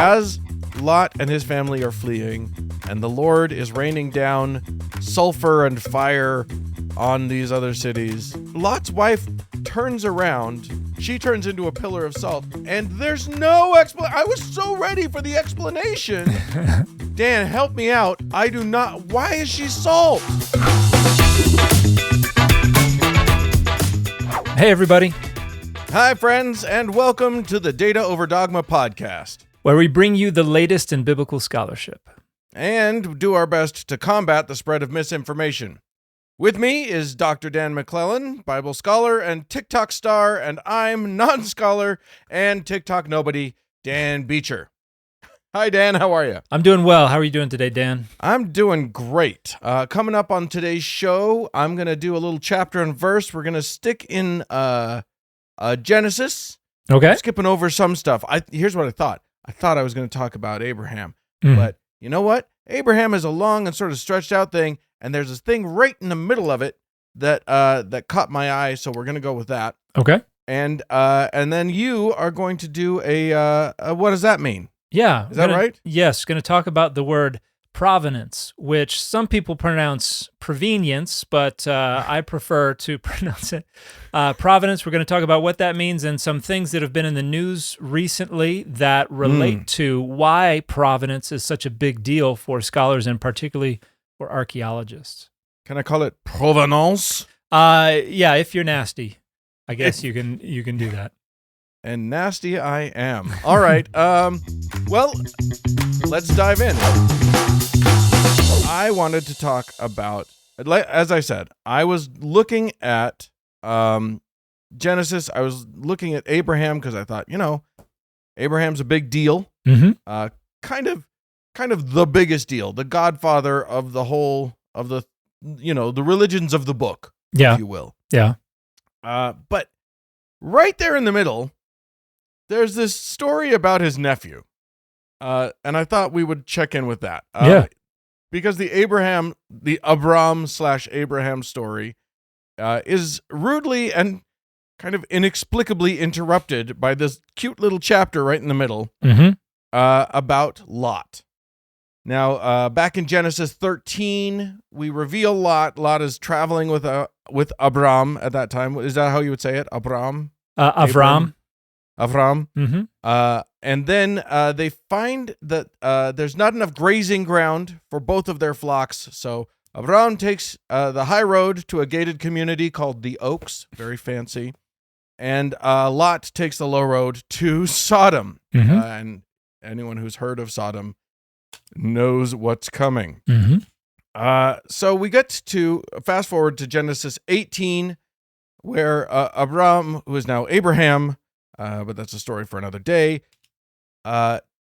as Lot and his family are fleeing, and the Lord is raining down sulfur and fire on these other cities, Lot's wife turns around. She turns into a pillar of salt, and there's no explanation. I was so ready for the explanation. Dan, help me out. I do not. Why is she salt? Hey, everybody. Hi, friends, and welcome to the Data Over Dogma podcast, where we bring you the latest in biblical scholarship and do our best to combat the spread of misinformation. With me is Dr. Dan McClellan, Bible scholar and TikTok star, and I'm non-scholar and TikTok nobody, Dan Beecher. Hi, Dan. How are you? I'm doing well. How are you doing today, Dan? I'm doing great. Coming up on today's show, I'm going to do a little chapter and verse. We're going to stick in Genesis. Okay. Skipping over some stuff. Here's what I thought. I thought I was going to talk about Abraham. But you know what? Abraham is a long and sort of stretched out thing, and there's this thing right in the middle of it that caught my eye, so we're going to go with that. Okay. And then you are going to do a what does that mean? Yeah. Is that right? Yes. Going to talk about the word provenance, which some people pronounce provenience, but I prefer to pronounce it provenance. We're going to talk about what that means and some things that have been in the news recently that relate to why provenance is such a big deal for scholars and particularly for archaeologists. Can I call it provenance? Yeah, if you're nasty, I guess you can do that. And nasty I am. All right. Well, let's dive in. I wanted to talk about, as I said, I was looking at Genesis. I was looking at Abraham because I thought, Abraham's a big deal. Mm-hmm. Kind of the biggest deal, the godfather of the whole of the religions of the book, if you will. Yeah. But right there in the middle, there's this story about his nephew. And I thought we would check in with that. Because the Abram/Abraham story is rudely and kind of inexplicably interrupted by this cute little chapter right in the middle about Lot. Now, back in Genesis 13, we reveal Lot. Lot is traveling with Abram at that time. Is that how you would say it? Abram? Avram. Mm-hmm. And then they find that there's not enough grazing ground for both of their flocks. So Abram takes the high road to a gated community called the Oaks, very fancy. And Lot takes the low road to Sodom. And anyone who's heard of Sodom knows what's coming. So we get to fast forward to Genesis 18, where Abram, who is now Abraham, but that's a story for another day,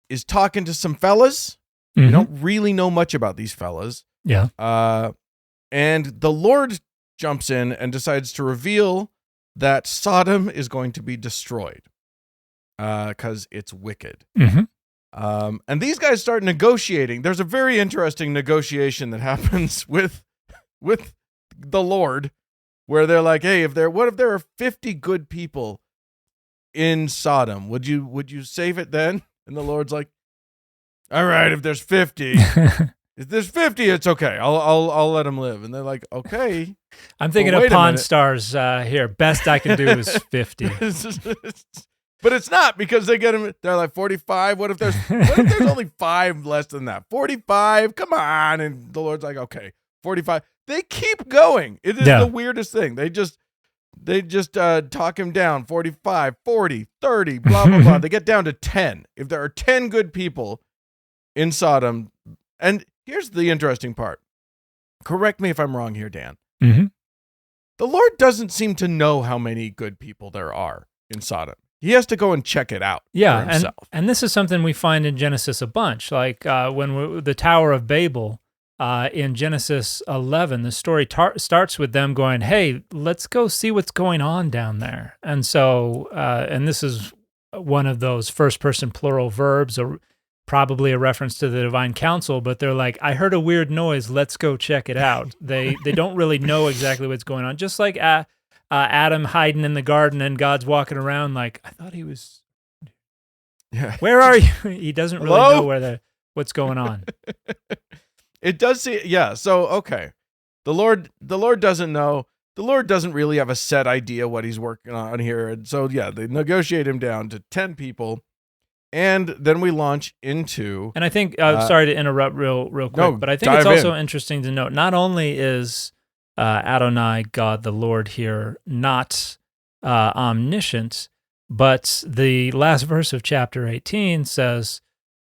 is talking to some fellas. We don't really know much about these fellas. Yeah. And the Lord jumps in and decides to reveal that Sodom is going to be destroyed because it's wicked. And these guys start negotiating. There's a very interesting negotiation that happens with the Lord, where they're like, "Hey, what if there are 50 good people in Sodom? Would you save it then?" And the Lord's like, "All right, if there's 50, if there's 50, it's okay. I'll let them live." And they're like, "Okay." I'm thinking of Pawn Stars here. Best I can do is 50. But it's not, because they get them. They're like 45. What if there's only 5 less than that? 45. Come on. And the Lord's like, "Okay, 45." They keep going. It is the weirdest thing. They just talk him down. 45, 40, 30, blah, blah, blah. They get down to 10. If there are 10 good people in Sodom, and here's the interesting part. Correct me if I'm wrong here, Dan. The Lord doesn't seem to know how many good people there are in Sodom. He has to go and check it out for himself. And this is something we find in Genesis a bunch. Like when the Tower of Babel, in Genesis 11, the story starts with them going, "Hey, let's go see what's going on down there." And so, and this is one of those first-person plural verbs, or probably a reference to the divine council, but they're like, "I heard a weird noise, let's go check it out." They don't really know exactly what's going on. Just like Adam hiding in the garden and God's walking around like, "I thought he was Yeah. Where are you? He doesn't really Hello? know what's going on. It does see, yeah. So okay, the Lord doesn't know. The Lord doesn't really have a set idea what he's working on here, and so yeah, they negotiate him down to 10 people, and then we launch into. And I think, sorry to interrupt real quick, No, but I think it's dive also in. interesting to note, not only is Adonai, God the Lord here, not omniscient, but the last verse of chapter 18 says,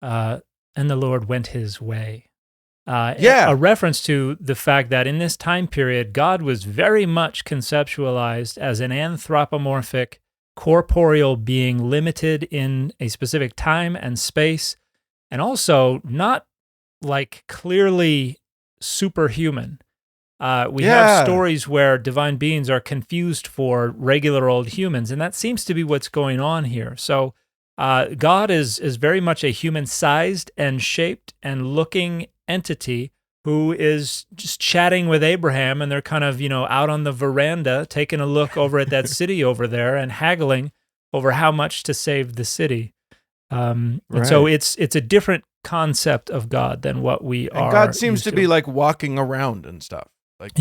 and the Lord went his way. A reference to the fact that in this time period, God was very much conceptualized as an anthropomorphic, corporeal being limited in a specific time and space, and also not like clearly superhuman. We have stories where divine beings are confused for regular old humans, and that seems to be what's going on here. So God is very much a human-sized and shaped and looking entity who is just chatting with Abraham, and they're kind of, out on the veranda taking a look over at that city over there and haggling over how much to save the city. And so it's a different concept of God than what we are. God seems to be like walking around and stuff. Like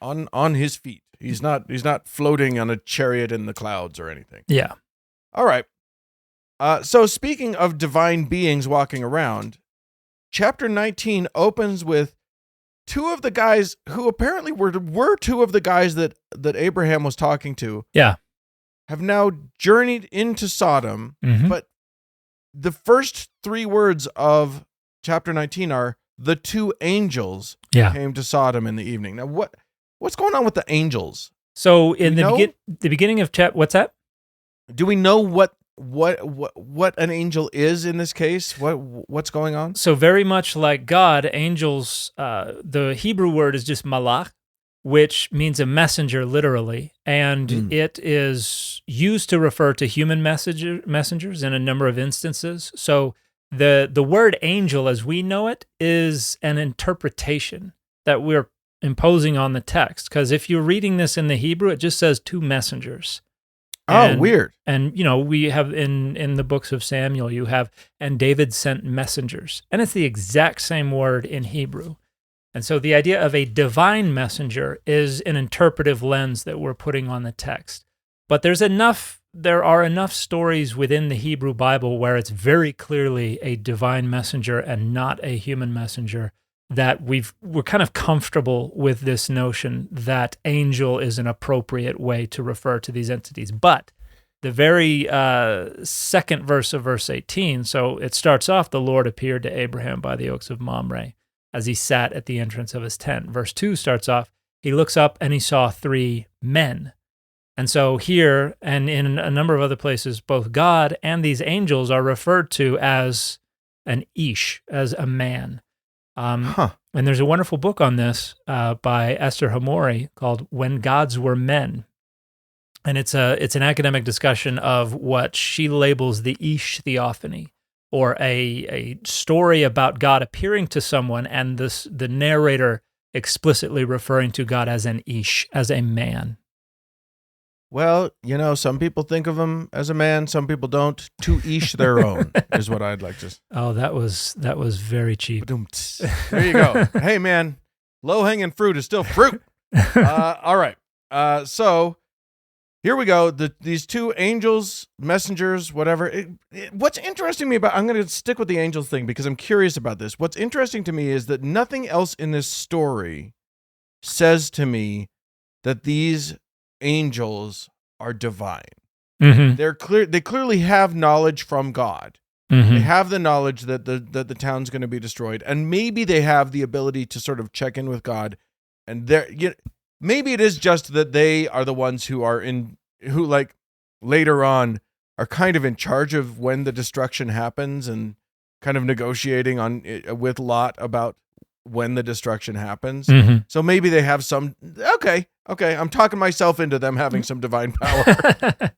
on his feet. He's not floating on a chariot in the clouds or anything. Yeah. All right. So speaking of divine beings walking around, chapter 19 opens with two of the guys who apparently were two of the guys that Abraham was talking to. Yeah. Have now journeyed into Sodom, but the first 3 words of chapter 19 are the 2 angels came to Sodom in the evening. Now what's going on with the angels? So in the beginning of what's that? Do we know what an angel is in this case? What's going on? So very much like God, angels, the Hebrew word is just malach, which means a messenger literally, and it is used to refer to human messengers in a number of instances. So the word angel as we know it is an interpretation that we're imposing on the text, because if you're reading this in the Hebrew, it just says 2 messengers. Weird. And, we have in the books of Samuel, you have, and David sent messengers. And it's the exact same word in Hebrew. And so the idea of a divine messenger is an interpretive lens that we're putting on the text. But there are enough stories within the Hebrew Bible where it's very clearly a divine messenger and not a human messenger, that we're kind of comfortable with this notion that angel is an appropriate way to refer to these entities. But the very second verse of verse 18, so it starts off, the Lord appeared to Abraham by the oaks of Mamre as he sat at the entrance of his tent. Verse 2 starts off, he looks up and he saw 3 men. And so here, and in a number of other places, both God and these angels are referred to as an ish, as a man. And there's a wonderful book on this by Esther Hamori called "When Gods Were Men," and it's an academic discussion of what she labels the Ish theophany, or a story about God appearing to someone and the narrator explicitly referring to God as an Ish, as a man. Well, some people think of him as a man, some people don't. To each their own is what I'd like to. Oh, that was very cheap. There you go. Hey, man, low-hanging fruit is still fruit. All right. So here we go. These 2 angels, messengers, whatever. What's interesting to me I'm going to stick with the angels thing because I'm curious about this. What's interesting to me is that nothing else in this story says to me that these angels are divine. They clearly have knowledge from God. They have the knowledge that the town's going to be destroyed, and maybe they have the ability to sort of check in with God. And maybe it is just that they are the ones who like later on are kind of in charge of when the destruction happens and kind of negotiating with Lot about when the destruction happens. So maybe they have some. Okay, I'm talking myself into them having some divine power.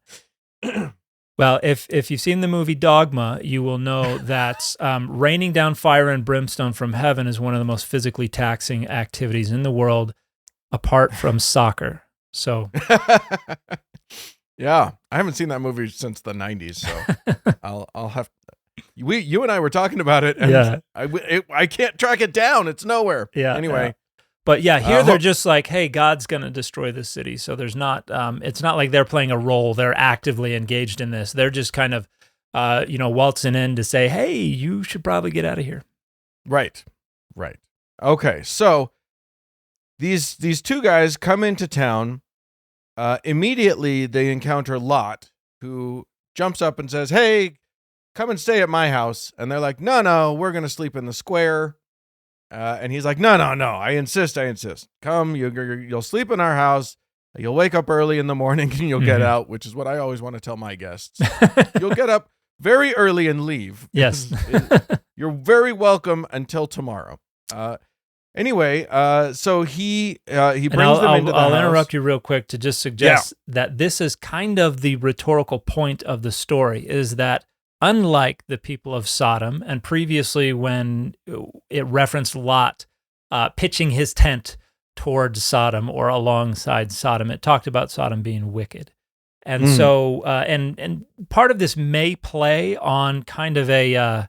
Well, if you've seen the movie Dogma, you will know that raining down fire and brimstone from heaven is one of the most physically taxing activities in the world, apart from soccer. So, yeah, I haven't seen that movie since the 90s, so you and I were talking about it, and I can't track it down. It's nowhere. Yeah. Anyway. But yeah, here they're just like, hey, God's going to destroy this city. So there's not, it's not like they're playing a role. They're actively engaged in this. They're just kind of, waltzing in to say, hey, you should probably get out of here. Right. Okay, so these two guys come into town. Immediately, they encounter Lot, who jumps up and says, hey, come and stay at my house. And they're like, no, we're going to sleep in the square. And he's like, no, I insist. Come, you'll sleep in our house. You'll wake up early in the morning and you'll get out, which is what I always want to tell my guests. You'll get up very early and leave. Yes. You're very welcome until tomorrow. Anyway, so he brings them into the house. I'll interrupt you real quick to just suggest that this is kind of the rhetorical point of the story, is that unlike the people of Sodom, and previously when it referenced Lot pitching his tent towards Sodom or alongside Sodom, it talked about Sodom being wicked. And so, and part of this may play on kind of a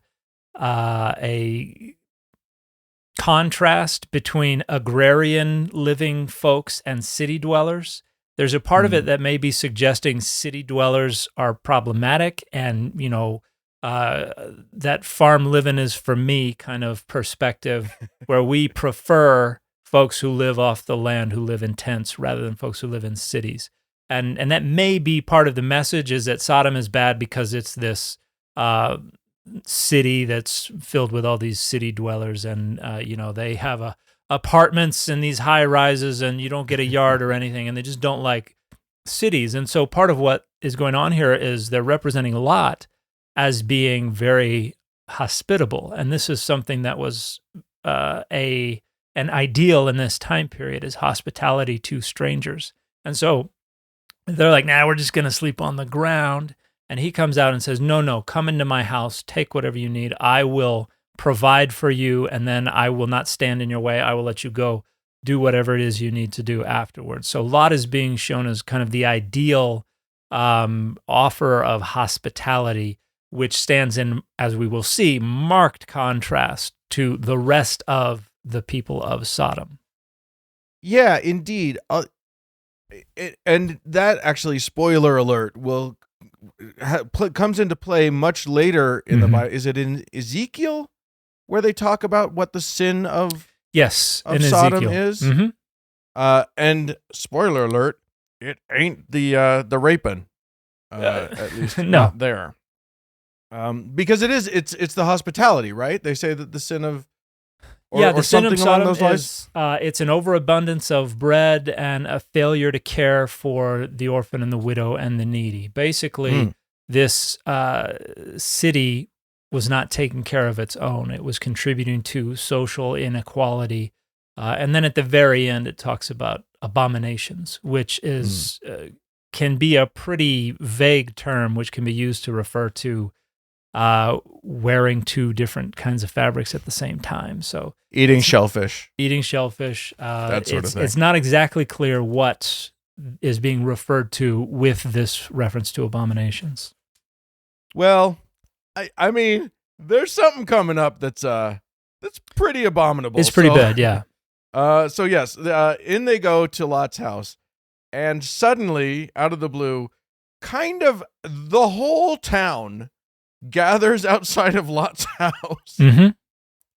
contrast between agrarian living folks and city dwellers. There's a part of it that may be suggesting city dwellers are problematic, and that farm living is for me kind of perspective, where we prefer folks who live off the land, who live in tents, rather than folks who live in cities. And that may be part of the message, is that Sodom is bad because it's this city that's filled with all these city dwellers, and they have apartments in these high rises, and you don't get a yard or anything, and they just don't like cities. And so part of what is going on here is they're representing Lot as being very hospitable, and this is something that was an ideal in this time period, is hospitality to strangers. And so they're like, nah, we're just going to sleep on the ground. And he comes out and says, no, come into my house, take whatever you need. I will provide for you, and then I will not stand in your way. I will let you go do whatever it is you need to do afterwards. So Lot is being shown as kind of the ideal offer of hospitality, which stands in, as we will see, marked contrast to the rest of the people of Sodom. Yeah, indeed. And that actually, spoiler alert, comes into play much later in the Bible. Is it in Ezekiel where they talk about what the sin of Sodom is? And spoiler alert, it ain't the raping. At least not there. Because it's the hospitality, right? They say that the sin of the sin of Sodom is it's an overabundance of bread and a failure to care for the orphan and the widow and the needy. Basically, this city was not taking care of its own. It was contributing to social inequality. And then at the very end, it talks about abominations, which is can be a pretty vague term, which can be used to refer to wearing two different kinds of fabrics at the same time. So eating shellfish, that sort of thing. It's not exactly clear what is being referred to with this reference to abominations. Well, I mean, there's something coming up that's pretty abominable. It's pretty bad, yeah. So yes, in they go to Lot's house, and suddenly, out of the blue, kind of the whole town gathers outside of Lot's house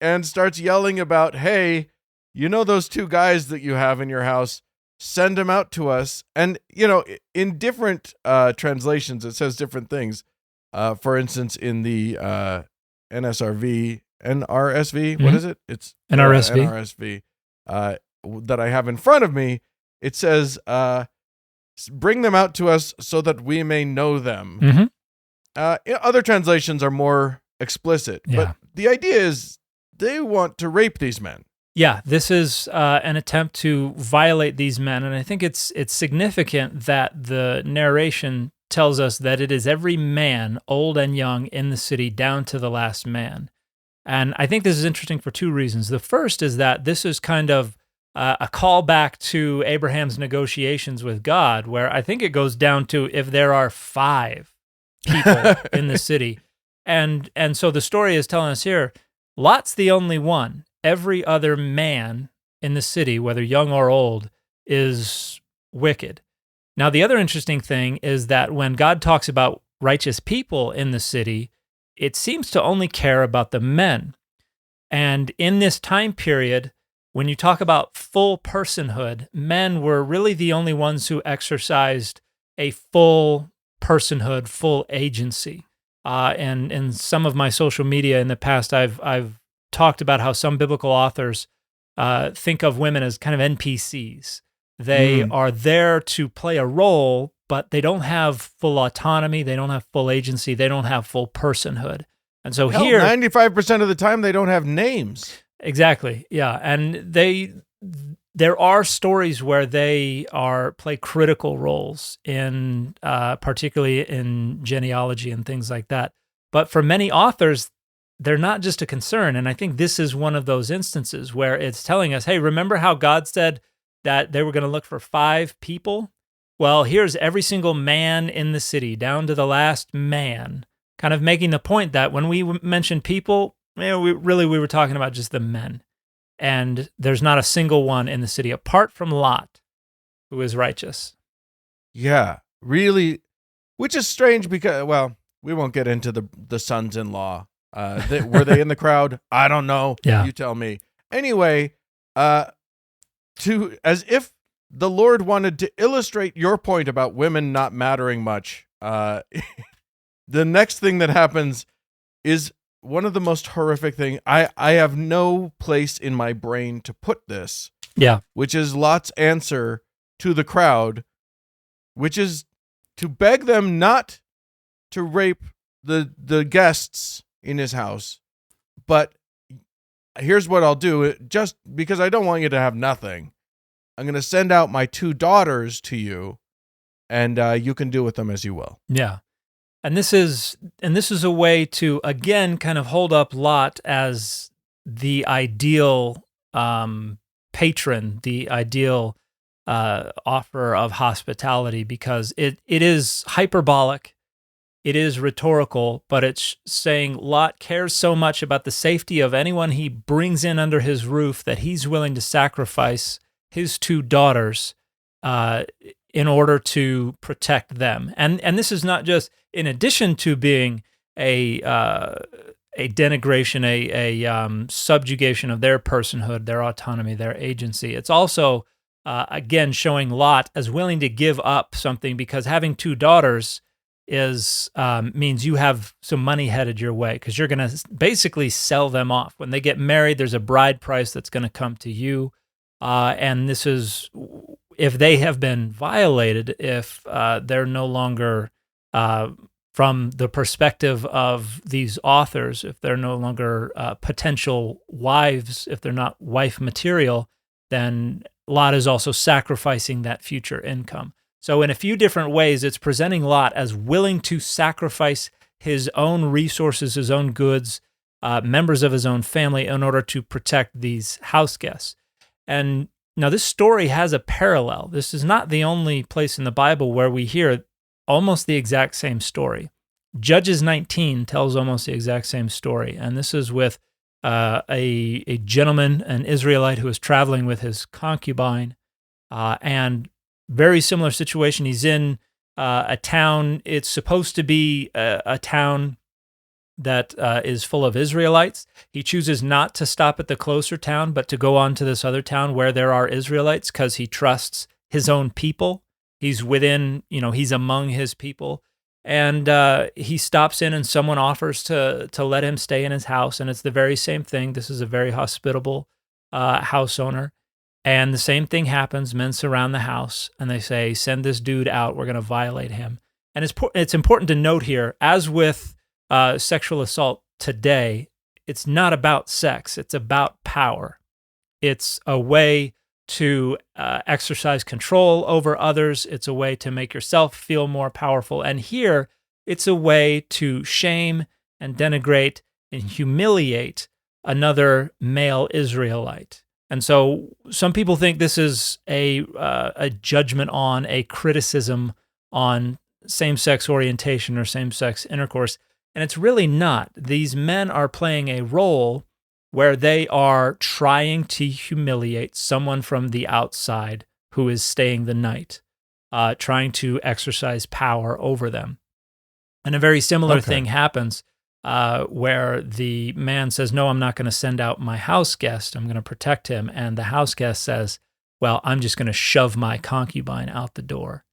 and starts yelling about, hey, those two guys that you have in your house, send them out to us. And, in different translations, it says different things. For instance, in the NRSV, what is it? It's NRSV that I have in front of me. It says, bring them out to us so that we may know them. Other translations are more explicit, but the idea is they want to rape these men. Yeah, this is an attempt to violate these men, and I think it's significant that the narration tells us that it is every man, old and young, in the city, down to the last man. And I think this is interesting for two reasons. The first is that this is kind of a callback to Abraham's negotiations with God, where I think it goes down to if there are 5 people in the city, And so the story is telling us here, Lot's the only one. Every other man in the city, whether young or old, is wicked. Now, the other interesting thing is that when God talks about righteous people in the city, it seems to only care about the men. And in this time period, when you talk about full personhood, men were really the only ones who exercised a full personhood, full agency. And in some of my social media in the past, I've talked about how some biblical authors think of women as kind of NPCs. They are there to play a role, but they don't have full autonomy. They don't have full agency. They don't have full personhood. And so Hell, here, 95% of the time, they don't have names. exactly, yeah, and there are stories where they play critical roles in, particularly in genealogy and things like that. But for many authors, they're not just a concern. And I think this is one of those instances where it's telling us, hey, remember how God said that they were going to look for 5 people? Well, here's every single man in the city, down to the last man, kind of making the point that when we mention people, we were talking about just the men. And there's not a single one in the city apart from Lot who is righteous. Yeah, really, which is strange because, well, we won't get into the sons-in-law. Were they in the crowd? I don't know. Yeah. You tell me. Anyway, as if the Lord wanted to illustrate your point about women not mattering much, the next thing that happens is one of the most horrific thing. I have no place in my brain to put this. Yeah. Which is Lot's answer to the crowd, which is to beg them not to rape the guests in his house. But here's what I'll do. Just because I don't want you to have nothing, I'm going to send out my 2 daughters to you, and you can do with them as you will. Yeah. And this is a way to, again, kind of hold up Lot as the ideal patron, the ideal offer of hospitality, because it is hyperbolic, it is rhetorical, but it's saying Lot cares so much about the safety of anyone he brings in under his roof that he's willing to sacrifice his 2 daughters in order to protect them. And this is not just in addition to being a denigration, a subjugation of their personhood, their autonomy, their agency. It's also, again, showing Lot as willing to give up something, because having 2 daughters means you have some money headed your way, because you're going to basically sell them off. When they get married, there's a bride price that's going to come to you. And this is, if they have been violated, if they're no longer, from the perspective of these authors, if they're no longer potential wives, if they're not wife material, then Lot is also sacrificing that future income. So in a few different ways, it's presenting Lot as willing to sacrifice his own resources, his own goods, members of his own family in order to protect these house guests. And now this story has a parallel. This is not the only place in the Bible where we hear almost the exact same story. Judges 19 tells almost the exact same story. And this is with a gentleman, an Israelite, who is traveling with his concubine, and very similar situation. He's in a town. It's supposed to be a town that is full of Israelites. He chooses not to stop at the closer town, but to go on to this other town where there are Israelites, because he trusts his own people. He's within, he's among his people. And he stops in, and someone offers to let him stay in his house. And it's the very same thing. This is a very hospitable house owner. And the same thing happens. Men surround the house, and they say, send this dude out. We're going to violate him. And it's important to note here, as with sexual assault today, it's not about sex. It's about power. It's a way to exercise control over others. It's a way to make yourself feel more powerful. And here, it's a way to shame and denigrate and humiliate another male Israelite. And so some people think this is a judgment on, a criticism on same-sex orientation or same-sex intercourse. And it's really not. These men are playing a role where they are trying to humiliate someone from the outside who is staying the night, trying to exercise power over them. And a very similar thing happens where the man says, no, I'm not going to send out my house guest. I'm going to protect him. And the house guest says, well, I'm just going to shove my concubine out the door.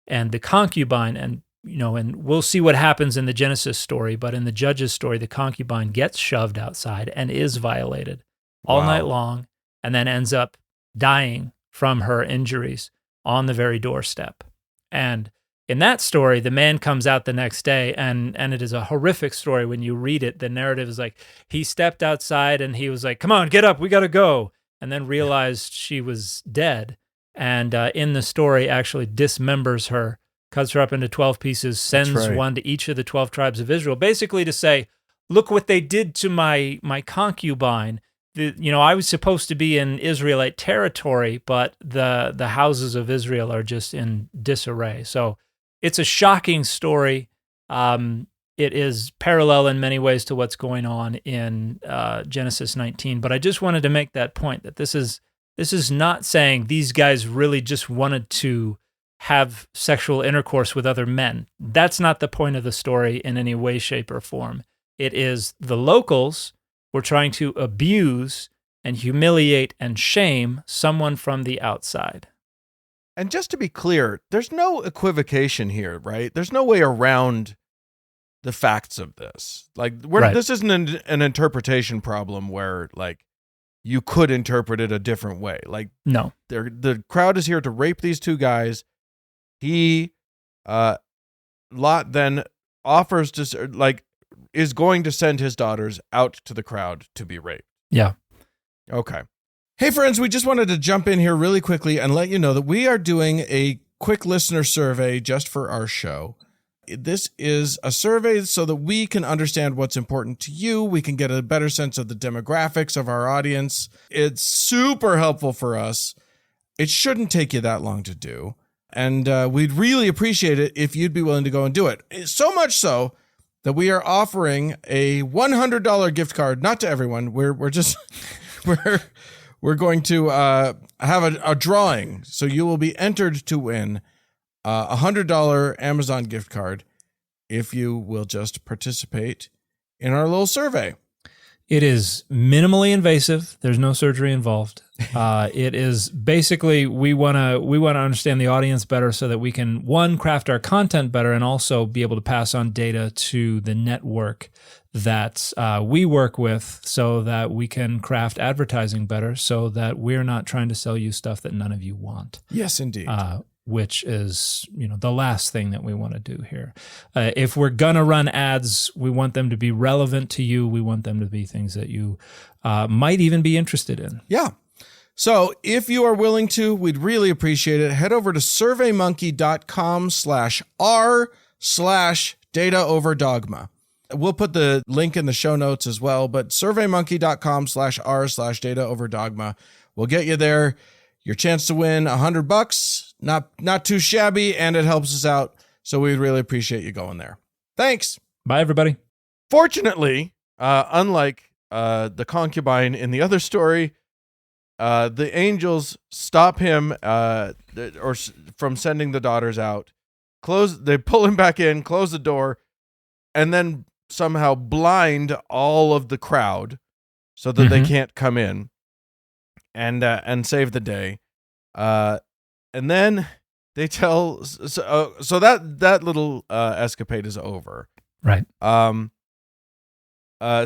And the concubine, and we'll see what happens in the Genesis story, but in the Judges story, the concubine gets shoved outside and is violated all night long, and then ends up dying from her injuries on the very doorstep. And in that story, the man comes out the next day, and it is a horrific story. When you read it, the narrative is like, he stepped outside and he was like, come on, get up, we got to go. And then realized she was dead. And in the story, actually dismembers her, cuts her up into 12 pieces, sends one to each of the 12 tribes of Israel, basically to say, look what they did to my concubine. I was supposed to be in Israelite territory, but the houses of Israel are just in disarray. So it's a shocking story. It is parallel in many ways to what's going on in Genesis 19. But I just wanted to make that point that this is not saying these guys really just wanted to have sexual intercourse with other men. That's not the point of the story in any way, shape, or form. It is the locals were trying to abuse and humiliate and shame someone from the outside. And just to be clear, there's no equivocation here, right? There's no way around the facts of this. Like, this isn't an interpretation problem where, like, you could interpret it a different way. Like, no, the crowd is here to rape these two guys. Lot then offers to, like, is going to send his daughters out to the crowd to be raped. Yeah. Okay. Hey, friends, we just wanted to jump in here really quickly and let you know that we are doing a quick listener survey just for our show. This is a survey so that we can understand what's important to you. We can get a better sense of the demographics of our audience. It's super helpful for us. It shouldn't take you that long to do. And we'd really appreciate it if you'd be willing to go and do it. So much so that we are offering a $100 gift card, not to everyone. We're just we're going to have a drawing, so you will be entered to win a $100 Amazon gift card if you will just participate in our little survey. It is minimally invasive. There's no surgery involved. It is basically we want to understand the audience better so that we can, one, craft our content better and also be able to pass on data to the network that we work with so that we can craft advertising better so that we're not trying to sell you stuff that none of you want. Yes, indeed. Which is, the last thing that we want to do here. If we're going to run ads, we want them to be relevant to you. We want them to be things that you might even be interested in. Yeah. So if you are willing to, we'd really appreciate it. Head over to surveymonkey.com/r/data-over-dogma. We'll put the link in the show notes as well, but surveymonkey.com/r/data-over-dogma will get you there. Your chance to win $100. Not too shabby, and it helps us out. So we'd really appreciate you going there. Thanks. Bye, everybody. Fortunately, unlike the concubine in the other story, the angels stop him from sending the daughters out. They pull him back in, close the door, and then somehow blind all of the crowd so that they can't come in and save the day. And then they tell so that little escapade is over. Right.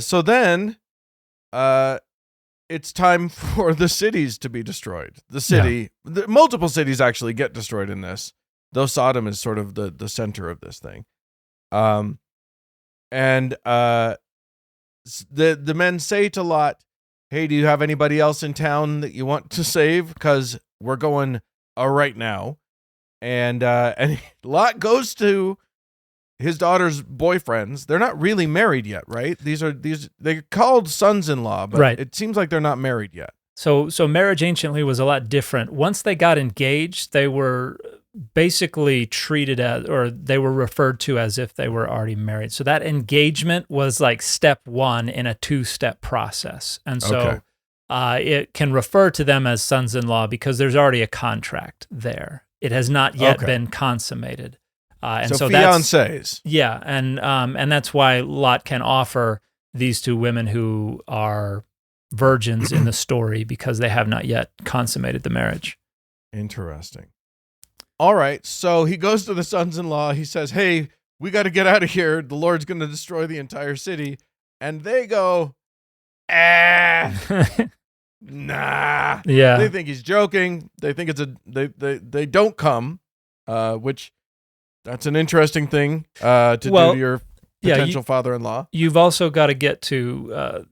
So then it's time for the cities to be destroyed. Multiple cities actually get destroyed in this, though Sodom is sort of the center of this thing. And the men say to Lot, hey, do you have anybody else in town that you want to save? Because we're going right now. And Lot goes to his daughter's boyfriends. They're not really married yet, right? They're called sons-in-law, but It seems like they're not married yet. So marriage anciently was a lot different. Once they got engaged, they were basically treated as, or they were referred to as if they were already married. So that engagement was like step one in a two-step process. And so it can refer to them as sons-in-law because there's already a contract there. It has not yet been consummated. And so fiancés. Yeah, and that's why Lot can offer these two women who are virgins in the story because they have not yet consummated the marriage. Interesting. All right, so he goes to the sons-in-law. He says, hey, we got to get out of here. The Lord's going to destroy the entire city. And they go, nah. Yeah. They think he's joking. They think they don't come, which that's an interesting thing to do to your potential father-in-law. You've also got to get to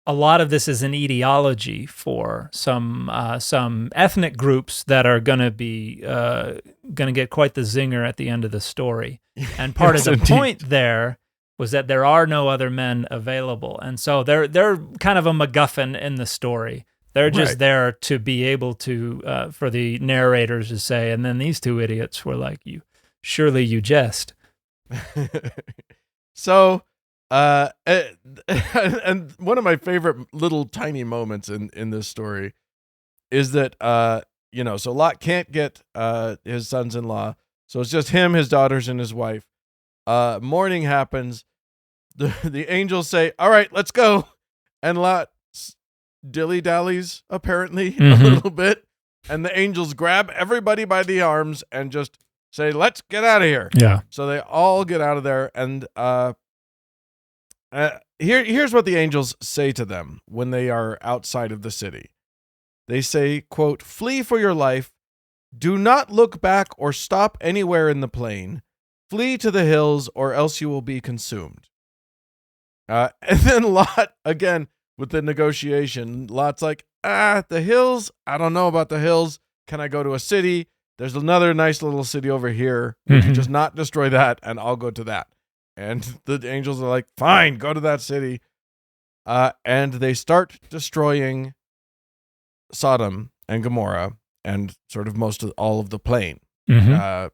a lot of this is an etiology for some ethnic groups that are going to be going to get quite the zinger at the end of the story. And part of the point there was that there are no other men available, and so they're kind of a MacGuffin in the story. They're just there to be able to for the narrators to say, and then these two idiots were like, "You surely you jest." So. And one of my favorite little tiny moments in this story is that so Lot can't get his sons-in-law, so it's just him, his daughters, and his wife. Morning happens. The angels say, "All right, let's go," and Lot dilly-dallies apparently a little bit, and the angels grab everybody by the arms and just say, "Let's get out of here." Yeah. So they all get out of there, and here's what the angels say to them when they are outside of the city. They say, quote, "Flee for your life. Do not look back or stop anywhere in the plain. Flee to the hills, or else you will be consumed." And then Lot, again, with the negotiation, Lot's like, the hills? I don't know about the hills. Can I go to a city? There's another nice little city over here. Would you just not destroy that, and I'll go to that? And the angels are like, fine, go to that city. And they start destroying Sodom and Gomorrah and sort of all of the plain. And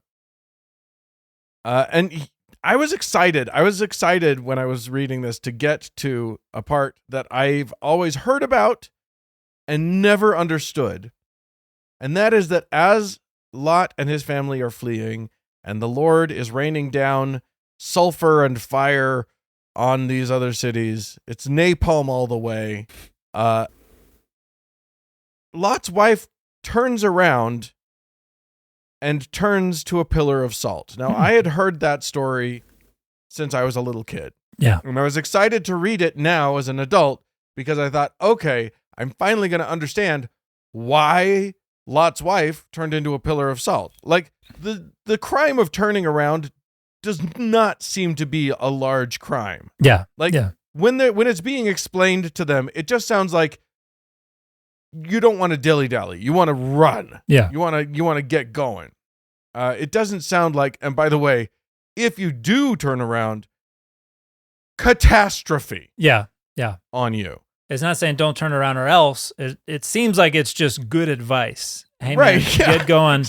I was excited. I was excited when I was reading this to get to a part that I've always heard about and never understood. And that is that as Lot and his family are fleeing and the Lord is raining down sulfur and fire on these other cities, it's napalm all the way. Lot's wife turns around and turns to a pillar of salt. Now, I had heard that story since I was a little kid. Yeah. And I was excited to read it now as an adult because I thought, okay, I'm finally going to understand why Lot's wife turned into a pillar of salt. Like, the crime of turning around does not seem to be a large crime. Yeah. Like when it's being explained to them, it just sounds like you don't want to dilly-dally. You want to run. Yeah. You want to get going. It doesn't sound like, and by the way, if you do turn around, catastrophe. Yeah. Yeah. On you. It's not saying don't turn around or else. It seems like it's just good advice. Hey, man, get going.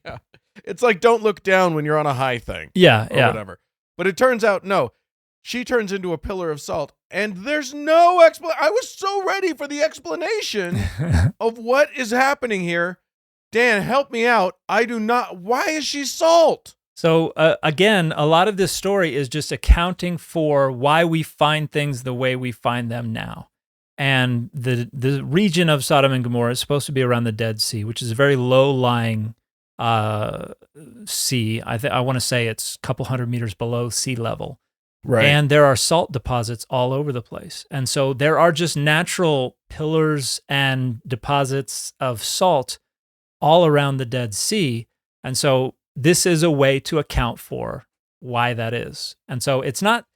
Yeah. It's like don't look down when you're on a high thing. Yeah, or whatever. But it turns out, no. She turns into a pillar of salt, and there's no explanation. I was so ready for the explanation of what is happening here. Dan, help me out. I do not. Why is she salt? So, again, a lot of this story is just accounting for why we find things the way we find them now. And the region of Sodom and Gomorrah is supposed to be around the Dead Sea, which is a very low-lying sea. I want to say it's a couple hundred meters below sea level. Right. And there are salt deposits all over the place. And so there are just natural pillars and deposits of salt all around the Dead Sea. And so this is a way to account for why that is. And so it's not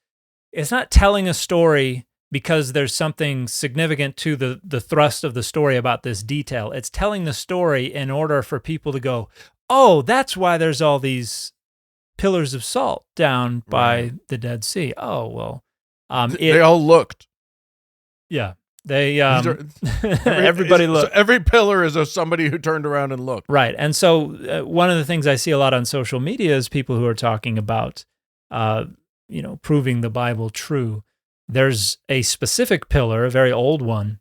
telling a story because there's something significant to the thrust of the story about this detail. It's telling the story in order for people to go, oh, that's why there's all these pillars of salt down by the Dead Sea. Oh, well. They all looked. Yeah. They everybody look. So every pillar is of somebody who turned around and looked. Right. And so one of the things I see a lot on social media is people who are talking about, proving the Bible true. There's a specific pillar, a very old one,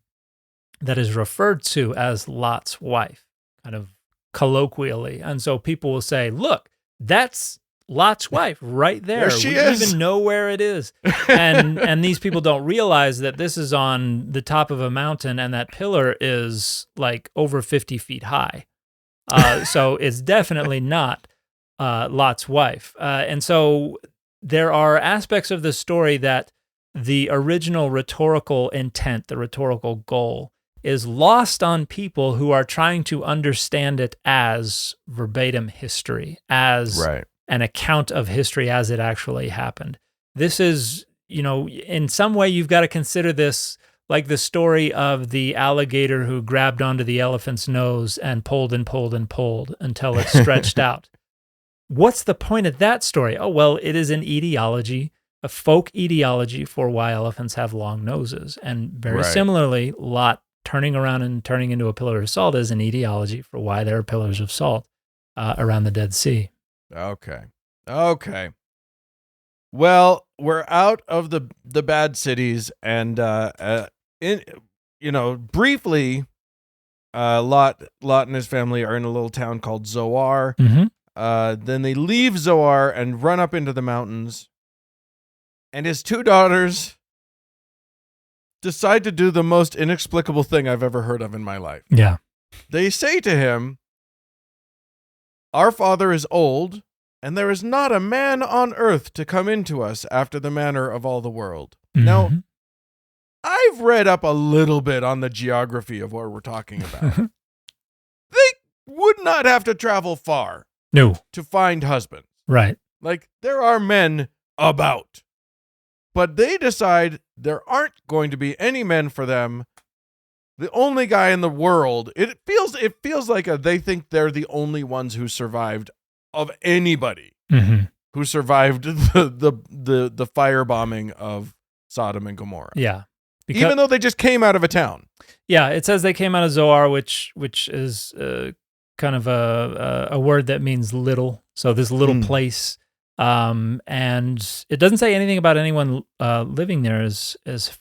that is referred to as Lot's wife, kind of colloquially. And so people will say, look, that's Lot's wife right there. There she we is. even know where it is. And these people don't realize that this is on the top of a mountain and that pillar is like over 50 feet high. So it's definitely not Lot's wife. And so there are aspects of the story that the original rhetorical intent, the rhetorical goal, is lost on people who are trying to understand it as verbatim history, as an account of history as it actually happened. This is, in some way you've got to consider this like the story of the alligator who grabbed onto the elephant's nose and pulled and pulled and pulled until it stretched out. What's the point of that story? Oh, well, it is an etiology, a folk etiology for why elephants have long noses. And very similarly, Lot turning around and turning into a pillar of salt is an etiology for why there are pillars of salt around the Dead Sea. Okay. Well, we're out of the bad cities, and briefly, Lot and his family are in a little town called Zoar. Mm-hmm. Then they leave Zoar and run up into the mountains, and his two daughters decide to do the most inexplicable thing I've ever heard of in my life. Yeah. They say to him, "Our father is old, and there is not a man on earth to come into us after the manner of all the world." Mm-hmm. Now, I've read up a little bit on the geography of what we're talking about. They would not have to travel far to find husbands. Right. Like, there are men about. But they decide there aren't going to be any men for them. The only guy in the world, it feels like they think they're the only ones who survived of anybody who survived the firebombing of Sodom and Gomorrah. Yeah. Even though they just came out of a town. Yeah, it says they came out of Zoar, which is kind of a word that means little. So this little place. And it doesn't say anything about anyone living there as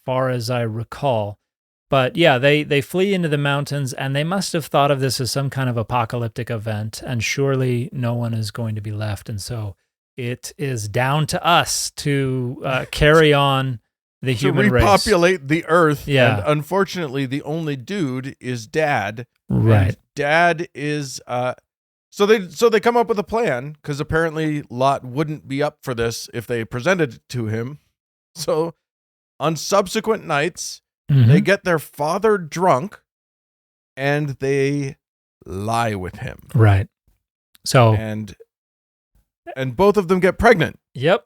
far as I recall. But yeah, they flee into the mountains, and they must have thought of this as some kind of apocalyptic event, and surely no one is going to be left. And so it is down to us to carry on the human race. To repopulate the earth. Yeah. And unfortunately, the only dude is Dad. Right. And Dad is... So they come up with a plan, because apparently Lot wouldn't be up for this if they presented it to him. So on subsequent nights, they get their father drunk, and they lie with him. Right. So and both of them get pregnant. Yep.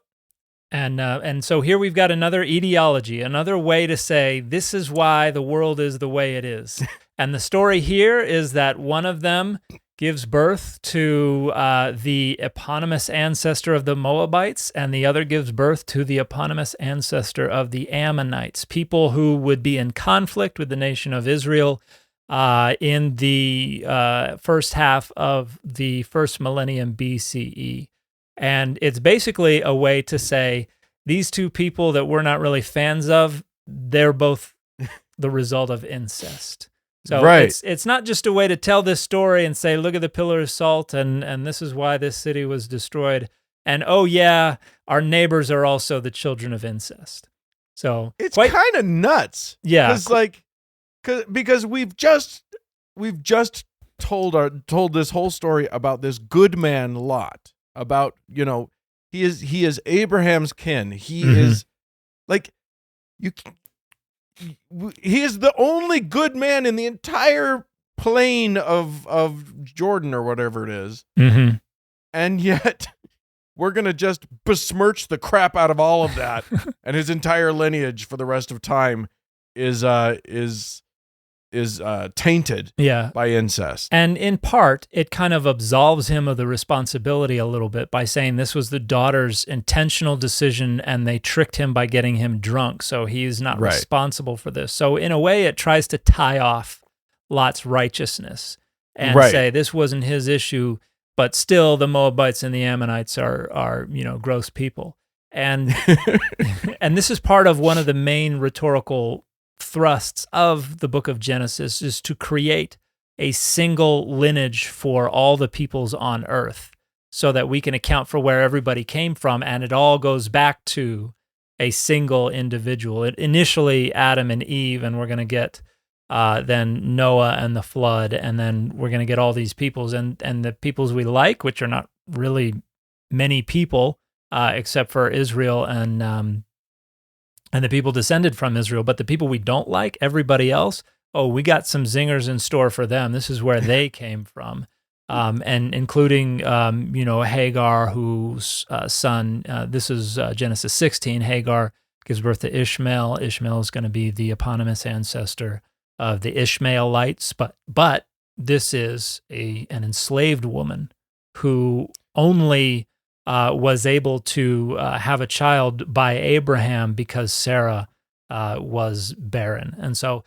And so here we've got another etiology, another way to say this is why the world is the way it is. And the story here is that one of them gives birth to the eponymous ancestor of the Moabites, and the other gives birth to the eponymous ancestor of the Ammonites, people who would be in conflict with the nation of Israel in the first half of the first millennium BCE. And it's basically a way to say these two people that we're not really fans of, they're both the result of incest. So it's not just a way to tell this story and say, look at the pillar of salt, and this is why this city was destroyed. And oh yeah, our neighbors are also the children of incest. So it's kind of nuts. Yeah. Because we've just told this whole story about this good man Lot, about, he is Abraham's kin. He is like, he is the only good man in the entire plain of Jordan or whatever it is. And yet we're going to just besmirch the crap out of all of that. And his entire lineage for the rest of time is tainted Yeah. by incest. And in part, it kind of absolves him of the responsibility a little bit by saying this was the daughter's intentional decision and they tricked him by getting him drunk. So he's not Right. responsible for this. So in a way, it tries to tie off Lot's righteousness and Right. say this wasn't his issue, but still the Moabites and the Ammonites are gross people. And and this is part of one of the main rhetorical thrusts of the book of Genesis, is to create a single lineage for all the peoples on earth so that we can account for where everybody came from, and it all goes back to a single individual. Initially Adam and Eve, and we're going to get then Noah and the flood, and then we're going to get all these peoples, and the peoples we like, which are not really many people, except for Israel and the people descended from Israel. But the people we don't like, everybody else, we got some zingers in store for them. This is where they came from, and including Hagar, whose son. This is Genesis 16. Hagar gives birth to Ishmael. Ishmael is going to be the eponymous ancestor of the Ishmaelites, but this is an enslaved woman who only was able to have a child by Abraham because Sarah was barren. And so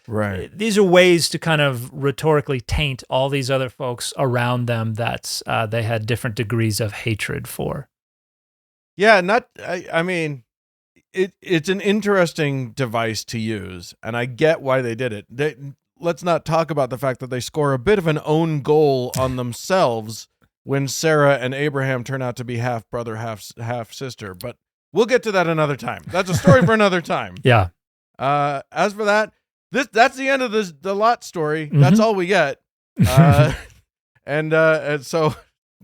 these are ways to kind of rhetorically taint all these other folks around them that they had different degrees of hatred for. Yeah, I mean, it's an interesting device to use, and I get why they did it. Let's not talk about the fact that they score a bit of an own goal on themselves when Sarah and Abraham turn out to be half brother, half sister. But we'll get to that another time. That's a story for another time. Yeah. As for that, that's the end of the Lot story. Mm-hmm. That's all we get. And so,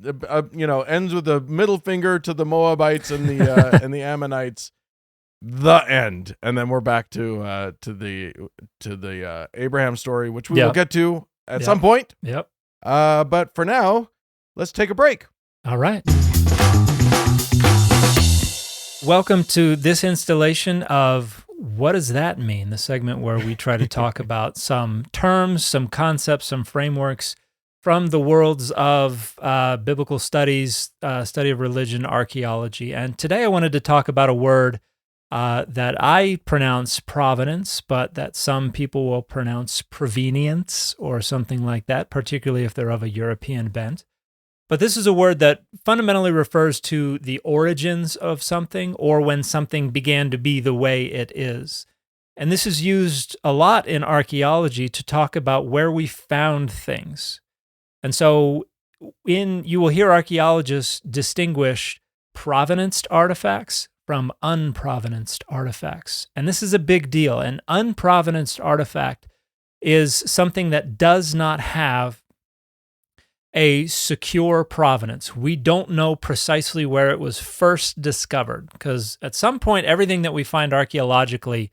ends with a middle finger to the Moabites and the and the Ammonites. The end, and then we're back to the Abraham story, which we will get to at some point. Yep. But for now, let's take a break. All right. Welcome to this installation of What Does That Mean? The segment where we try to talk about some terms, some concepts, some frameworks from the worlds of biblical studies, study of religion, archaeology. And today I wanted to talk about a word that I pronounce provenance, but that some people will pronounce provenience or something like that, particularly if they're of a European bent. But this is a word that fundamentally refers to the origins of something or when something began to be the way it is. And this is used a lot in archaeology to talk about where we found things. And so you will hear archaeologists distinguish provenanced artifacts from unprovenanced artifacts. And this is a big deal. An unprovenanced artifact is something that does not have a secure provenance. We don't know precisely where it was first discovered, because at some point, everything that we find archaeologically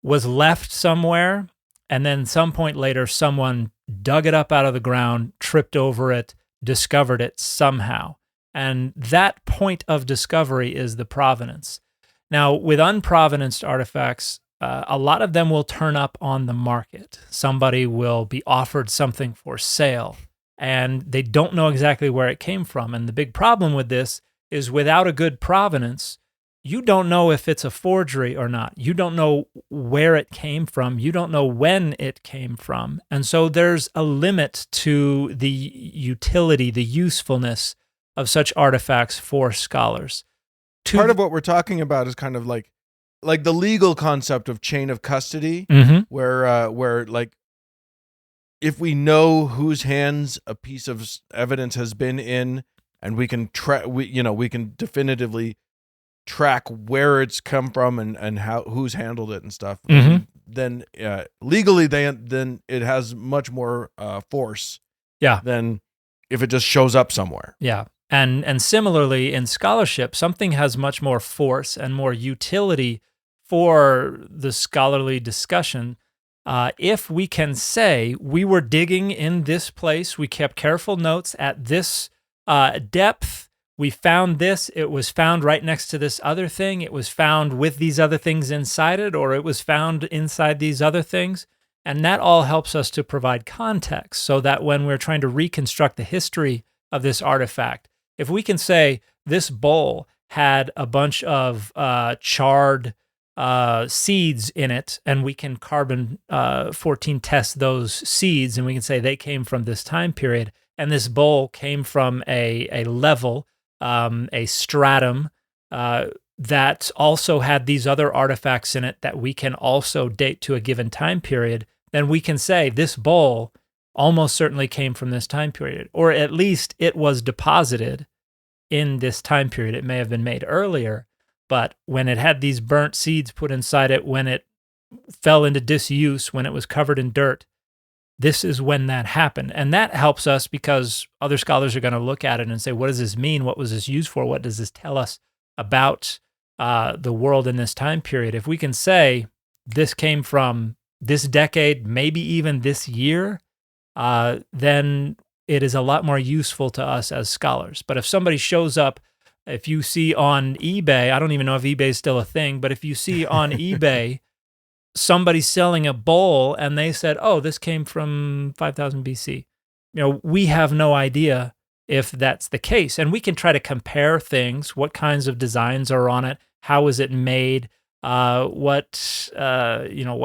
was left somewhere, and then some point later, someone dug it up out of the ground, tripped over it, discovered it somehow. And that point of discovery is the provenance. Now, with unprovenanced artifacts, a lot of them will turn up on the market. Somebody will be offered something for sale, and they don't know exactly where it came from. And the big problem with this is without a good provenance, you don't know if it's a forgery or not. You don't know where it came from. You don't know when it came from. And so there's a limit to the utility, the usefulness of such artifacts for scholars. Part of what we're talking about is kind of like the legal concept of chain of custody, where like if we know whose hands a piece of evidence has been in, and we can we can definitively track where it's come from and how who's handled it and stuff. Then legally, then it has much more force. Yeah. Than if it just shows up somewhere. Yeah. And similarly, in scholarship, something has much more force and more utility for the scholarly discussion if we can say, we were digging in this place, we kept careful notes at this depth, we found this, it was found right next to this other thing, it was found with these other things inside it, or it was found inside these other things. And that all helps us to provide context so that when we're trying to reconstruct the history of this artifact, if we can say this bowl had a bunch of charred seeds in it, and we can carbon 14 test those seeds, and we can say they came from this time period, and this bowl came from a level, a stratum that also had these other artifacts in it that we can also date to a given time period, then we can say this bowl almost certainly came from this time period, or at least it was deposited in this time period. It may have been made earlier, but when it had these burnt seeds put inside it, when it fell into disuse, when it was covered in dirt, this is when that happened. And that helps us because other scholars are going to look at it and say, what does this mean? What was this used for? What does this tell us about the world in this time period? If we can say this came from this decade, maybe even this year, then it is a lot more useful to us as scholars. But if somebody shows up, if you see on eBay, I don't even know if eBay is still a thing, but if you see on eBay somebody selling a bowl and they said, oh, this came from 5000 BC, we have no idea if that's the case. And we can try to compare things, what kinds of designs are on it, how is it made, what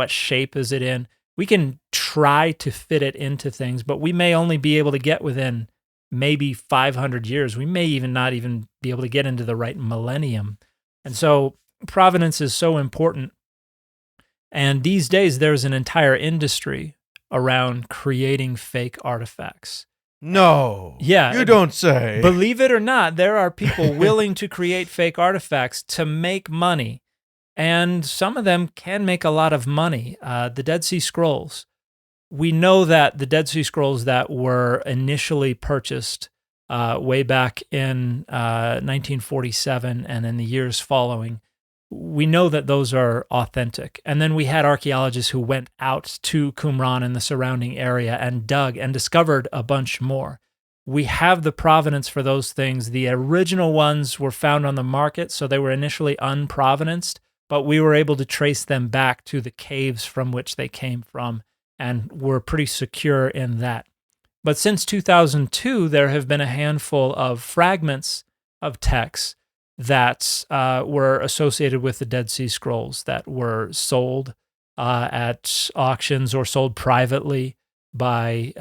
shape is it in. We can try to fit it into things, but we may only be able to get within maybe 500 years. We may not even be able to get into the right millennium. And so provenance is so important. And these days, there's an entire industry around creating fake artifacts. No. Yeah. You don't say. Believe it or not, there are people willing to create fake artifacts to make money. And some of them can make a lot of money. The Dead Sea Scrolls. We know that the Dead Sea Scrolls that were initially purchased way back in 1947 and in the years following, we know that those are authentic. And then we had archaeologists who went out to Qumran and the surrounding area and dug and discovered a bunch more. We have the provenance for those things. The original ones were found on the market, so they were initially unprovenanced, but we were able to trace them back to the caves from which they came from, and we're pretty secure in that. But since 2002, there have been a handful of fragments of texts that were associated with the Dead Sea Scrolls that were sold at auctions or sold privately by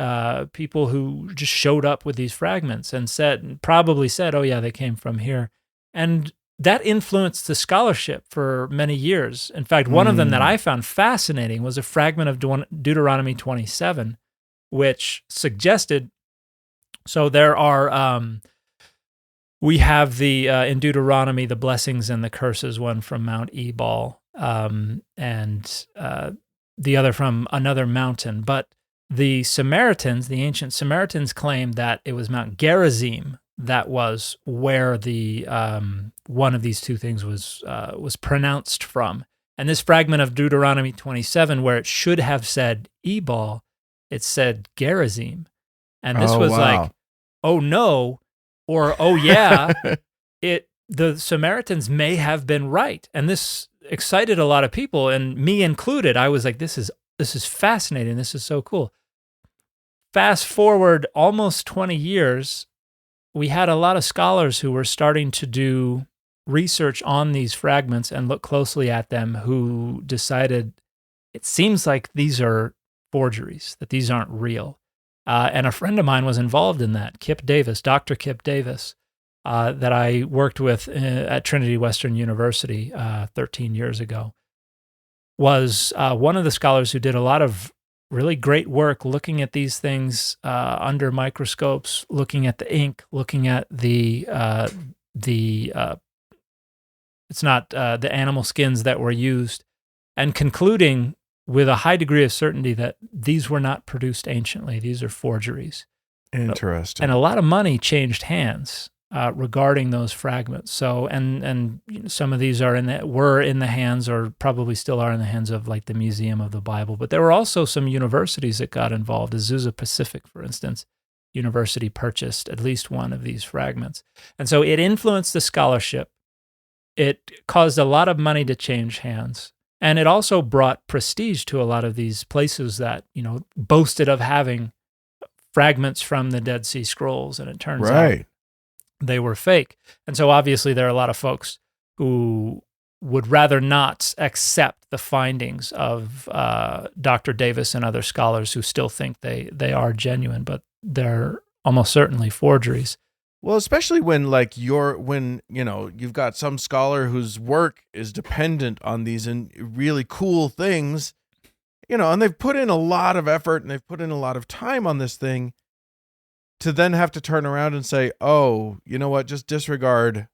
people who just showed up with these fragments and probably said, oh yeah, they came from here. And that influenced the scholarship for many years. In fact, one of them that I found fascinating was a fragment of Deuteronomy 27, which suggested, so there are, we have in Deuteronomy, the blessings and the curses, one from Mount Ebal, and the other from another mountain. But the Samaritans, the ancient Samaritans, claimed that it was Mount Gerizim that was where the one of these two things was pronounced from. And this fragment of Deuteronomy 27, where it should have said Ebal, it said Gerizim. And this was like, oh no, or oh yeah, the Samaritans may have been right. And this excited a lot of people, and me included. I was like, this is fascinating. This is so cool. Fast forward almost 20 years, we had a lot of scholars who were starting to do research on these fragments and look closely at them, who decided it seems like these are forgeries, that these aren't real. And a friend of mine was involved in that, Kip Davis, Dr. Kip Davis, that I worked with at Trinity Western University 13 years ago, was one of the scholars who did a lot of really great work looking at these things under microscopes, looking at the ink, looking at the animal skins that were used, and concluding with a high degree of certainty that these were not produced anciently. These are forgeries. Interesting. And a lot of money changed hands regarding those fragments. So, and some of these were in the hands, or probably still are in the hands, of like the Museum of the Bible. But there were also some universities that got involved. Azusa Pacific, for instance, university purchased at least one of these fragments. And so it influenced the scholarship. It caused a lot of money to change hands. And it also brought prestige to a lot of these places that, boasted of having fragments from the Dead Sea Scrolls, and it turns out they were fake. And so obviously there are a lot of folks who would rather not accept the findings of Dr. Davis and other scholars who still think they are genuine, but they're almost certainly forgeries. Well, especially when you've got some scholar whose work is dependent on these and really cool things, and they've put in a lot of effort and they've put in a lot of time on this thing, to then have to turn around and say, oh, you know what, just disregard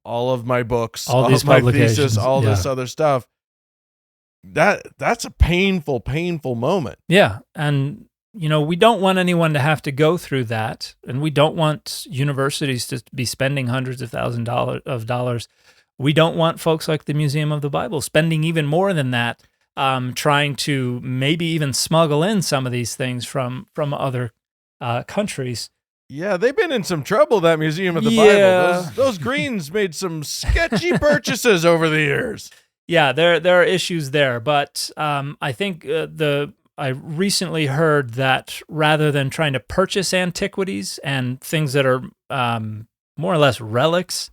all of my books, all these my publications, thesis, all this other stuff. That's a painful moment. Yeah. And, we don't want anyone to have to go through that. And we don't want universities to be spending hundreds of thousands of dollars. We don't want folks like the Museum of the Bible spending even more than that, trying to maybe even smuggle in some of these things from other countries. Yeah, they've been in some trouble, that Museum of the Bible. Those Greens made some sketchy purchases over the years. Yeah, there are issues there, but I think I recently heard that rather than trying to purchase antiquities and things that are more or less relics,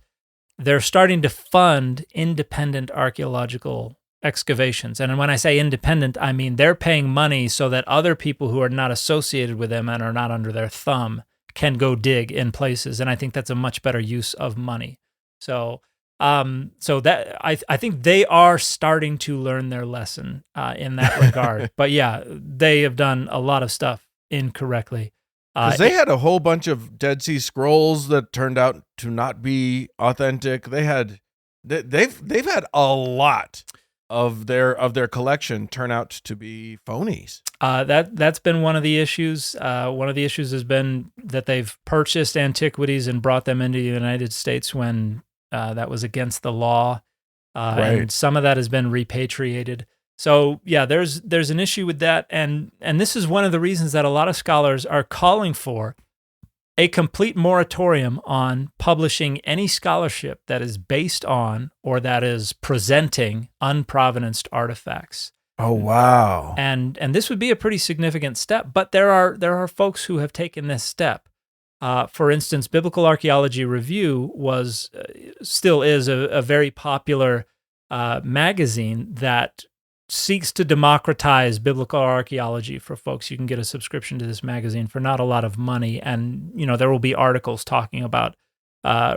they're starting to fund independent archaeological excavations. And when I say independent, I mean they're paying money so that other people who are not associated with them and are not under their thumb can go dig in places. And I think that's a much better use of money. So that I think they are starting to learn their lesson in that regard. But yeah, they have done a lot of stuff incorrectly. Because they had a whole bunch of Dead Sea Scrolls that turned out to not be authentic. They've had a lot of their collection turn out to be phonies. That's been one of the issues. One of the issues has been that they've purchased antiquities and brought them into the United States when that was against the law, and some of that has been repatriated. So yeah, there's an issue with that, and this is one of the reasons that a lot of scholars are calling for a complete moratorium on publishing any scholarship that is based on or that is presenting unprovenanced artifacts. Oh wow! And this would be a pretty significant step, but there are folks who have taken this step. For instance, Biblical Archaeology Review still is a very popular magazine that seeks to democratize biblical archaeology for folks. You can get a subscription to this magazine for not a lot of money, and there will be articles talking about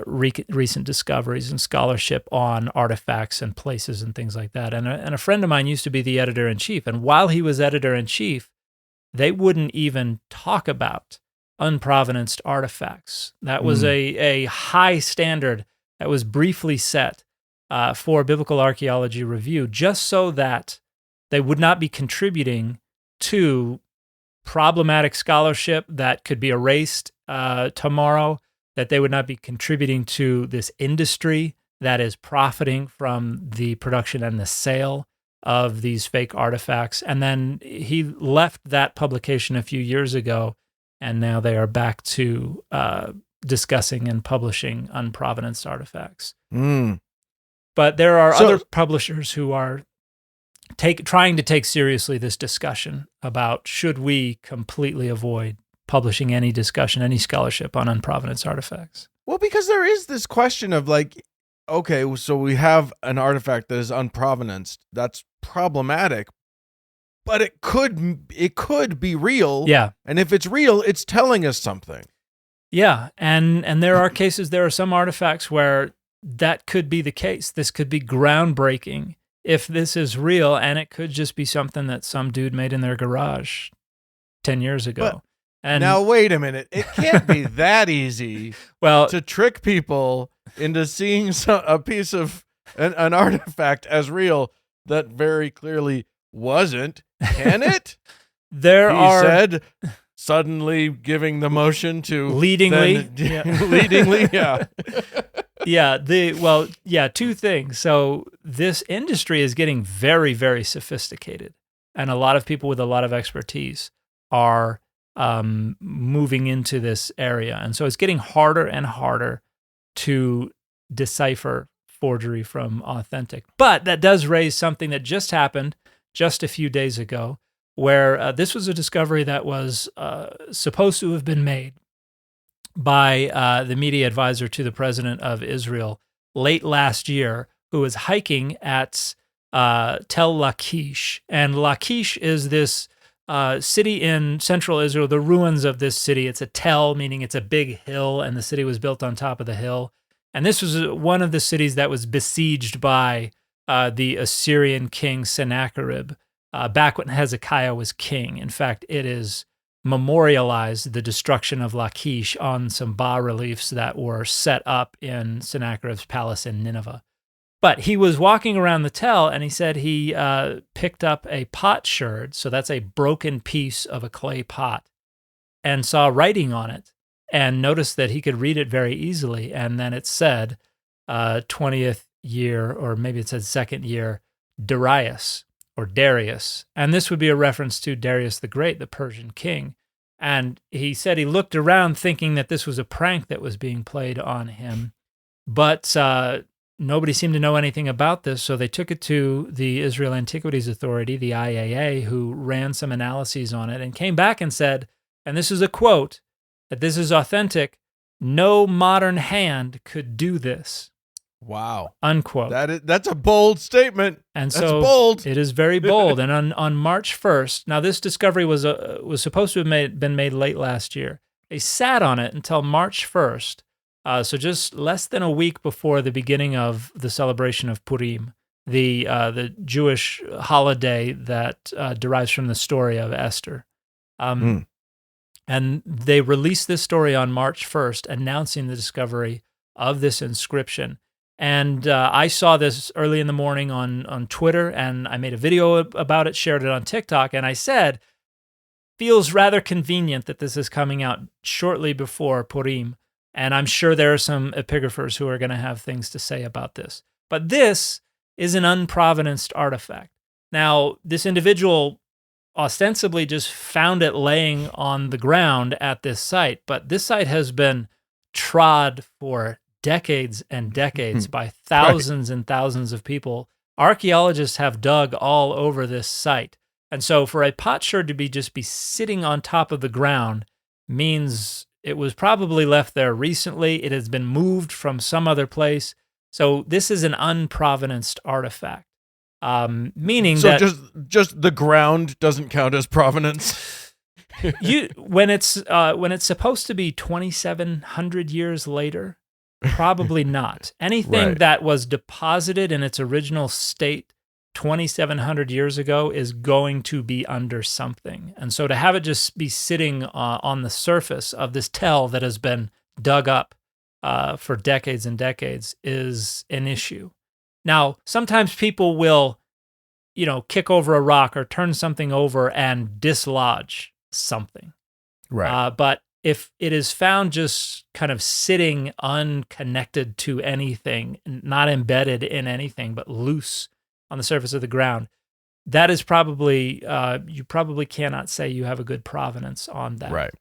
recent discoveries and scholarship on artifacts and places and things like that. And a friend of mine used to be the editor-in-chief, and while he was editor-in-chief, they wouldn't even talk about unprovenanced artifacts. That was a high standard that was briefly set for Biblical Archaeology Review, just so that they would not be contributing to problematic scholarship that could be erased tomorrow, that they would not be contributing to this industry that is profiting from the production and the sale of these fake artifacts. And then he left that publication a few years ago, and now they are back to discussing and publishing unprovenanced artifacts. But there are other publishers who are trying to take seriously this discussion about should we completely avoid publishing any discussion, any scholarship on unprovenanced artifacts. Well, because there is this question of okay, so we have an artifact that is unprovenanced. That's problematic, but it could be real. Yeah. And if it's real, it's telling us something. Yeah. And there are some artifacts where that could be the case. This could be groundbreaking if this is real, and it could just be something that some dude made in their garage 10 years ago. And now, wait a minute. It can't be that easy to trick people into seeing a piece of an artifact as real that very clearly wasn't, can it? He said, suddenly giving the motion to leadingly, yeah. Two things. So this industry is getting very, very sophisticated, and a lot of people with a lot of expertise are moving into this area, and so it's getting harder and harder to decipher forgery from authentic. But that does raise something that just happened just a few days ago, where this was a discovery that was supposed to have been made by the media advisor to the president of Israel late last year, who was hiking at Tel Lachish. And Lachish is this city in central Israel, the ruins of this city. It's a tel, meaning it's a big hill, and the city was built on top of the hill. And this was one of the cities that was besieged by the Assyrian king Sennacherib back when Hezekiah was king. In fact, it is memorialized, the destruction of Lachish, on some bas-reliefs that were set up in Sennacherib's palace in Nineveh. But he was walking around the tel, and he said he picked up a potsherd, so that's a broken piece of a clay pot, and saw writing on it, and noticed that he could read it very easily. And then it said 20th year, or maybe it said second year, Darius, or Darius. And this would be a reference to Darius the Great, the Persian king. And he said he looked around thinking that this was a prank that was being played on him, but nobody seemed to know anything about this, so they took it to the Israel Antiquities Authority, the IAA, who ran some analyses on it and came back and said, and this is a quote, that this is authentic, no modern hand could do this. Wow. Unquote. That's a bold statement. And that's so bold. It is very bold. And on March 1st, now this discovery was supposed to have been made late last year. They sat on it until March 1st. So just less than a week before the beginning of the celebration of Purim, the Jewish holiday that derives from the story of Esther. And they released this story on March 1st, announcing the discovery of this inscription. And I saw this early in the morning on Twitter, and I made a video about it, shared it on TikTok, and I said, feels rather convenient that this is coming out shortly before Purim. And I'm sure there are some epigraphers who are going to have things to say about this. But this is an unprovenanced artifact. Now, this individual ostensibly just found it laying on the ground at this site, but this site has been trod for decades and decades by thousands and thousands of people. Archaeologists have dug all over this site. And so for a potsherd to be sitting on top of the ground means it was probably left there recently. It has been moved from some other place. So this is an unprovenanced artifact, meaning so that just the ground doesn't count as provenance. when it's supposed to be 2,700 years later, probably not. Anything that was deposited in its original state 2,700 years ago is going to be under something. And so to have it just be sitting on the surface of this tell that has been dug up for decades and decades is an issue. Now, sometimes people will, kick over a rock or turn something over and dislodge something. Right. But if it is found just kind of sitting unconnected to anything, not embedded in anything, but loose on the surface of the ground, that is probably, you probably cannot say you have a good provenance on that. Right.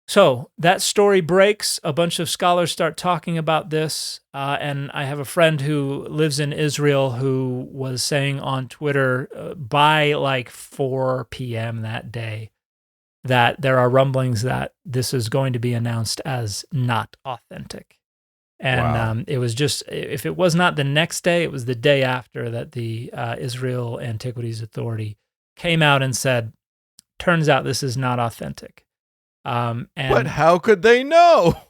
So that story breaks. A bunch of scholars start talking about this. And I have a friend who lives in Israel who was saying on Twitter by like 4 p.m. that day that there are rumblings that this is going to be announced as not authentic. And it was just, if it was not the next day, it was the day after that the Israel Antiquities Authority came out and said, turns out this is not authentic. But how could they know?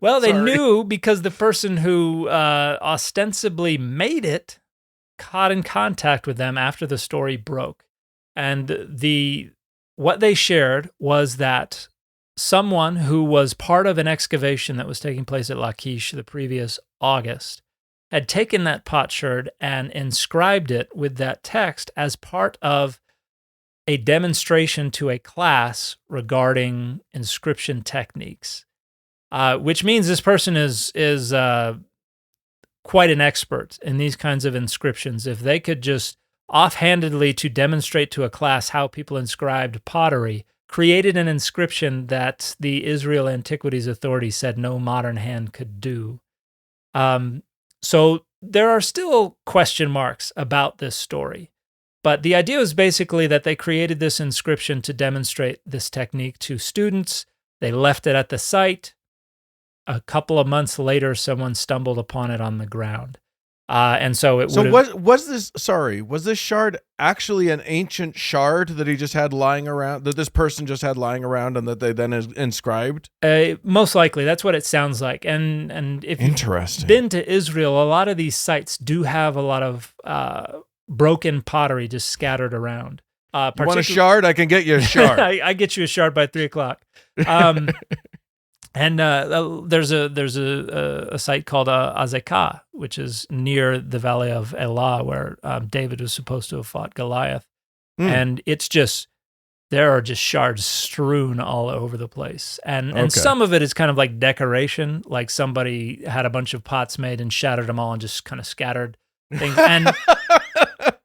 Well, they knew because the person who ostensibly made it got in contact with them after the story broke. And what they shared was that someone who was part of an excavation that was taking place at Lachish the previous August had taken that potsherd and inscribed it with that text as part of a demonstration to a class regarding inscription techniques, which means this person is quite an expert in these kinds of inscriptions. If they could just offhandedly to demonstrate to a class how people inscribed pottery, created an inscription that the Israel Antiquities Authority said no modern hand could do. So there are still question marks about this story. But the idea was basically that they created this inscription to demonstrate this technique to students. They left it at the site. A couple of months later, someone stumbled upon it on the ground. And so it was this shard actually an ancient shard that he just had lying around, that this person just had lying around and that they then inscribed? Most likely. That's what it sounds like. And if you've been to Israel, a lot of these sites do have a lot of broken pottery just scattered around. You want a shard? I can get you a shard. I get you a shard by 3:00. And there's a site called Azekah, which is near the valley of Elah, where David was supposed to have fought Goliath. And it's just, there are just shards strewn all over the place. And some of it is kind of like decoration, like somebody had a bunch of pots made and shattered them all and just kind of scattered things.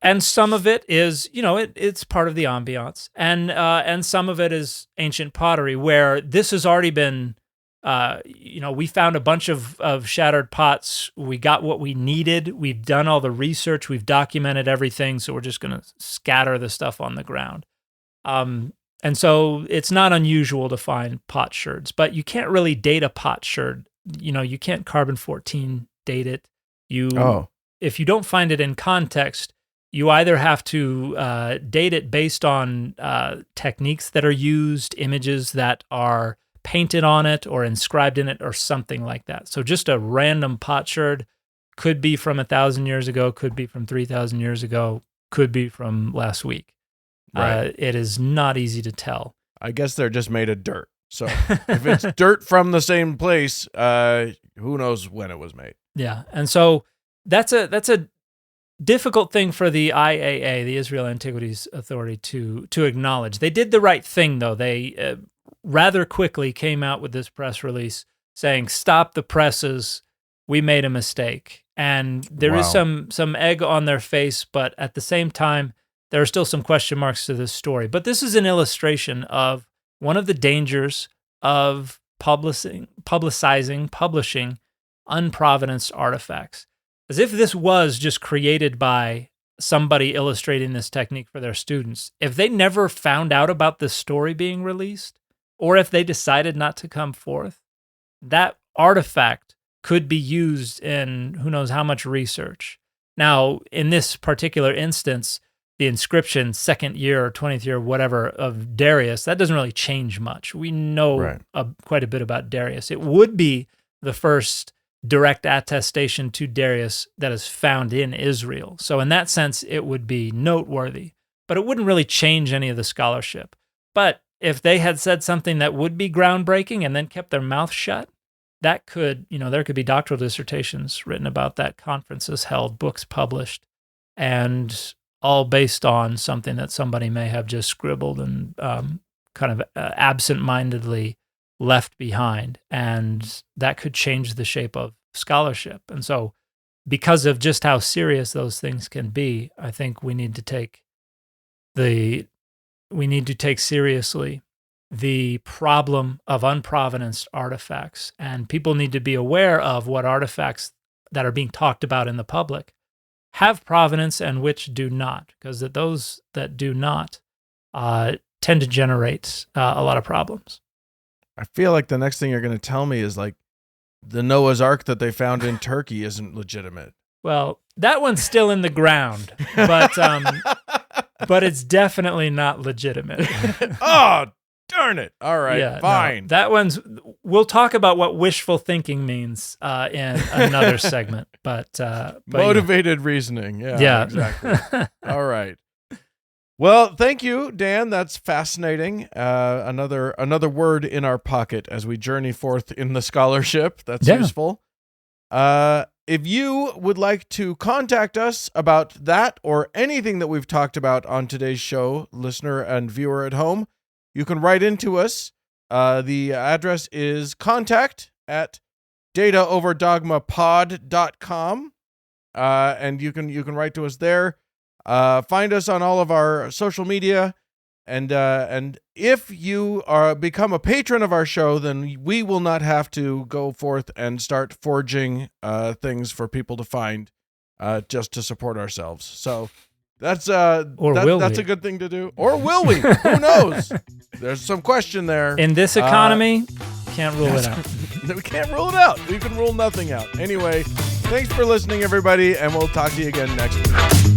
And some of it is, it's part of the ambiance. And some of it is ancient pottery, where this has already been, we found a bunch of shattered pots. We got what we needed. We've done all the research. We've documented everything. So we're just going to scatter the stuff on the ground. And so it's not unusual to find potsherds, but you can't really date a potsherd. You can't carbon-14 date it. If you don't find it in context, you either have to date it based on techniques that are used, images that are painted on it or inscribed in it or something like that. So just a random potsherd could be from 1,000 years ago, could be from 3,000 years ago, could be from last week. Right. It is not easy to tell. I guess they're just made of dirt. So if it's dirt from the same place, who knows when it was made? Yeah, and so that's a difficult thing for the IAA, the Israel Antiquities Authority, to acknowledge. They did the right thing, though. They rather quickly came out with this press release saying, "Stop the presses. We made a mistake." And there is some egg on their face, but at the same time, there are still some question marks to this story. But this is an illustration of one of the dangers of publishing unprovenanced artifacts. As if this was just created by somebody illustrating this technique for their students. If they never found out about this story being released, or if they decided not to come forth, that artifact could be used in who knows how much research. Now, in this particular instance, the inscription, 2nd year or 20th year, whatever, of Darius, that doesn't really change much. We know quite a bit about Darius. It would be the first direct attestation to Darius that is found in Israel. So in that sense, it would be noteworthy, but it wouldn't really change any of the scholarship. But if they had said something that would be groundbreaking and then kept their mouth shut, that could, there could be doctoral dissertations written about that, conferences held, books published, and all based on something that somebody may have just scribbled and kind of absent-mindedly left behind, and that could change the shape of scholarship. And so because of just how serious those things can be, I think we need to take seriously the problem of unprovenanced artifacts, and people need to be aware of what artifacts that are being talked about in the public have provenance and which do not, because those that do not tend to generate a lot of problems. I feel like the next thing you're going to tell me is like the Noah's Ark that they found in Turkey isn't legitimate. Well, that one's still in the ground, but it's definitely not legitimate. Oh, darn it. All right, fine. No, that one's, we'll talk about what wishful thinking means in another segment, but motivated reasoning. Yeah, exactly. All right. Well, thank you, Dan. That's fascinating. Another word in our pocket as we journey forth in the scholarship. That's useful. If you would like to contact us about that or anything that we've talked about on today's show, listener and viewer at home, you can write into us. The address is contact@dataoverdogmapod.com, and you can write to us there. Find us on all of our social media. And if you become a patron of our show, then we will not have to go forth and start forging things for people to find just to support ourselves. So that's that's a good thing to do. Or will we? Who knows? There's some question there. In this economy, can't rule it out. We can't rule it out. We can rule nothing out. Anyway, thanks for listening, everybody, and we'll talk to you again next week.